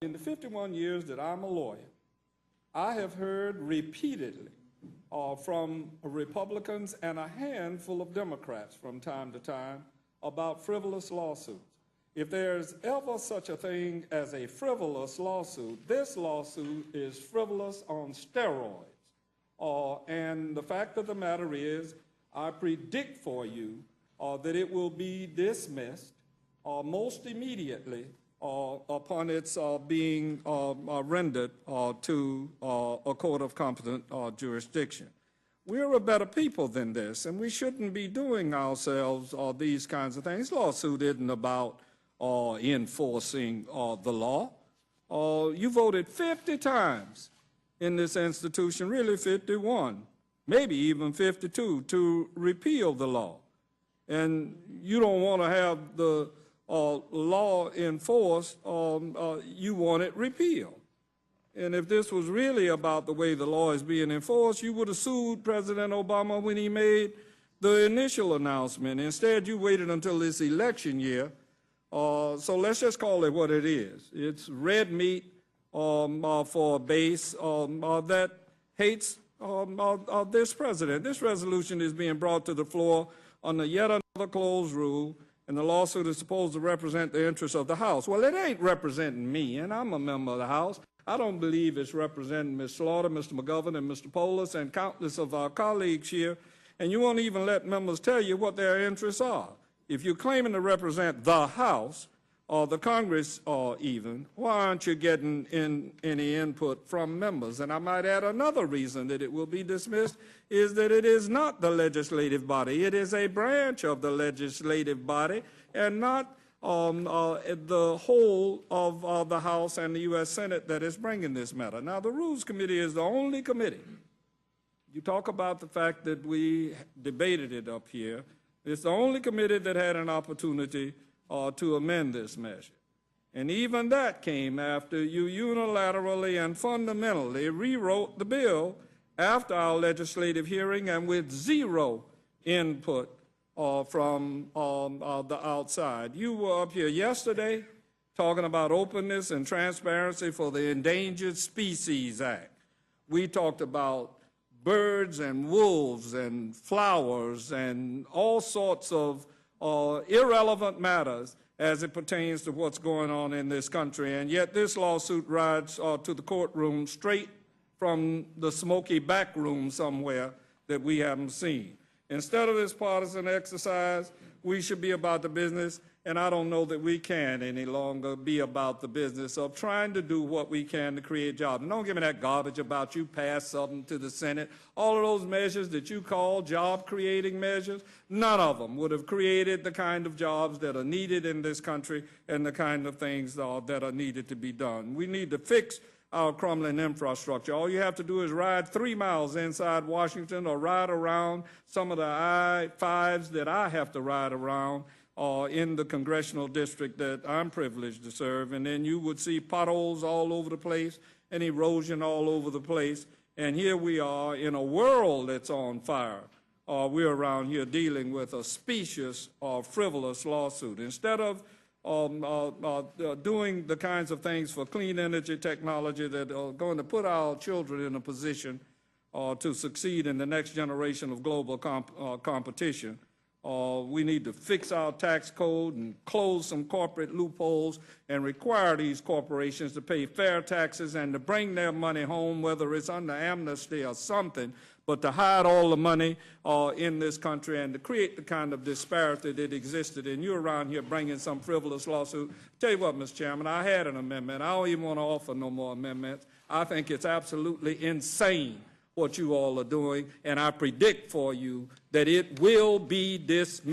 In the 51 years that I'm a lawyer, I have heard repeatedly from Republicans and a handful of Democrats from time to time about frivolous lawsuits. If there's ever such a thing as a frivolous lawsuit, this lawsuit is frivolous on steroids. And the fact of the matter is, I predict for you that it will be dismissed most immediately upon its being rendered to a court of competent jurisdiction. We're a better people than this, and we shouldn't be doing ourselves these kinds of things. This lawsuit isn't about enforcing the law. You voted 50 times in this institution, really 51, maybe even 52, to repeal the law. And you don't want to have the law enforced, you want it repealed. And if this was really about the way the law is being enforced, you would have sued President Obama when he made the initial announcement. Instead, you waited until this election year. So let's just call it what it is. It's red meat for a base that hates this president. This resolution is being brought to the floor under yet another closed rule, and the lawsuit is supposed to represent the interests of the House. Well, it ain't representing me, and I'm a member of the House. I don't believe it's representing Ms. Slaughter, Mr. McGovern, and Mr. Polis, and countless of our colleagues here, and you won't even let members tell you what their interests are. If you're claiming to represent the House, or the Congress even, why aren't you getting any input from members? And I might add another reason that it will be dismissed is that it is not the legislative body. It is a branch of the legislative body and not the whole of the House and the U.S. Senate that is bringing this matter. Now, the Rules Committee is the only committee. You talk about the fact that we debated it up here. It's the only committee that had an opportunity to amend this measure. And even that came after you unilaterally and fundamentally rewrote the bill after our legislative hearing and with zero input from the outside. You were up here yesterday talking about openness and transparency for the Endangered Species Act. We talked about birds and wolves and flowers and all sorts of irrelevant matters as it pertains to what's going on in this country. And yet this lawsuit rides to the courtroom straight from the smoky back room somewhere that we haven't seen. Instead of this partisan exercise, we should be about the business, and I don't know that we can any longer be about the business of trying to do what we can to create jobs. And don't give me that garbage about you pass something to the Senate. All of those measures that you call job-creating measures, none of them would have created the kind of jobs that are needed in this country and the kind of things that are needed to be done. We need to fix our crumbling infrastructure. All you have to do is ride 3 miles inside Washington or ride around some of the I-5s that I have to ride around in the congressional district that I'm privileged to serve, and then you would see potholes all over the place and erosion all over the place. And here we are in a world that's on fire. We're around here dealing with a specious or frivolous lawsuit. Instead of doing the kinds of things for clean energy technology that are going to put our children in a position to succeed in the next generation of global competition. We need to fix our tax code and close some corporate loopholes and require these corporations to pay fair taxes and to bring their money home, whether it's under amnesty or something, but to hide all the money in this country and to create the kind of disparity that existed. And you're around here bringing some frivolous lawsuit. Tell you what, Mr. Chairman, I had an amendment. I don't even want to offer no more amendments. I think it's absolutely insane what you all are doing, and I predict for you that it will be dismissed.